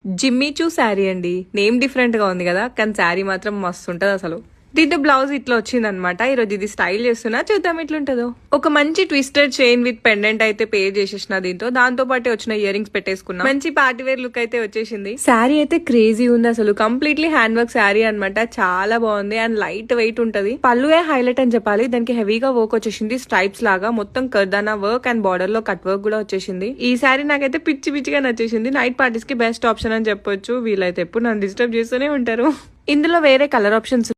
Jimmy Choo sari అండి. Name different గా ఉంది కదా, కానీ శారీ మాత్రం మస్తు ఉంటది అసలు. దీంతో బ్లౌజ్ ఇట్లా వచ్చిందనమాట. ఈ రోజు ఇది స్టైల్ చేస్తున్నా, చూద్దాం ఎట్లుంటదో. ఒక మంచి ట్విస్టెడ్ చైన్ విత్ పెండెంట్ అయితే పే చేసేసిన దీంతో. దాంతో పాటు వచ్చిన ఇయర్ రింగ్స్ పెట్టేసుకున్నా. మంచి పార్టీ వేర్ లుక్ అయితే వచ్చేసింది. శారీ అయితే క్రేజీ ఉంది అసలు. కంప్లీట్లీ హ్యాండ్ వర్క్ శారీ అనమాట. చాలా బాగుంది అండ్ లైట్ వెయిట్ ఉంటది. పళ్ళుయే హైలైట్ అని చెప్పాలి. దానికి హెవీగా వర్క్ వచ్చేసింది, స్ట్రైప్స్ లాగా మొత్తం కర్దానా వర్క్ అండ్ బార్డర్ లో కట్ వర్క్ కూడా వచ్చేసింది. ఈ శారీ నాకైతే పిచ్చి పిచ్చిగా నచ్చేసింది. నైట్ పార్టీస్ కి బెస్ట్ ఆప్షన్ అని చెప్పొచ్చు. వీళ్ళైతే ఎప్పుడు నన్ను డిస్టర్బ్ చేస్తూనే ఉంటారు. ఇందులో వేరే colour options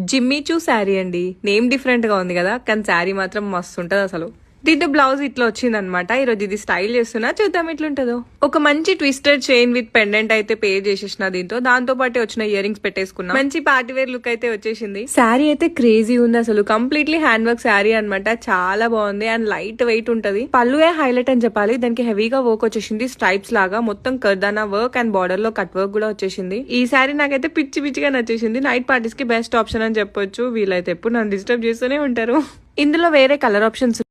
Jimmy Choo sari అండి. నేమ్ డిఫరెంట్ గా ఉంది కదా, కానీ శారీ మాత్రం మస్తు ఉంటది అసలు. దీంతో బ్లౌజ్ ఇట్లా వచ్చిందనమాట. ఈ రోజు ఇది స్టైల్ చేస్తున్నా, చూద్దాం ఎట్లుంటదో. ఒక మంచి ట్విస్టెడ్ చైన్ విత్ పెండెంట్ అయితే పే చేసేసిన దీంతో. దాంతో పాటు వచ్చిన ఇయర్ రింగ్స్ పెట్టేసుకున్నా. మంచి పార్టీ వేర్ లుక్ అయితే వచ్చేసింది. శారీ అయితే క్రేజీ ఉంది అసలు. కంప్లీట్లీ హ్యాండ్ వర్క్ శారీ అనమాట. చాలా బాగుంది అండ్ లైట్ వెయిట్ ఉంటది. పళ్ళుయే హైలైట్ అని చెప్పాలి. దానికి హెవీగా వర్క్ వచ్చేసింది, స్ట్రైప్స్ లాగా మొత్తం కర్దానా వర్క్ అండ్ బార్డర్ లో కట్ వర్క్ కూడా వచ్చేసింది. ఈ శారీ నాకైతే పిచ్చి పిచ్చిగా నచ్చేసింది. నైట్ పార్టీస్ కి బెస్ట్ ఆప్షన్ అని చెప్పొచ్చు. వీళ్ళైతే ఎప్పుడు నన్ను డిస్టర్బ్ చేస్తూనే ఉంటారు. ఇందులో వేరే కలర్ ఆప్షన్స్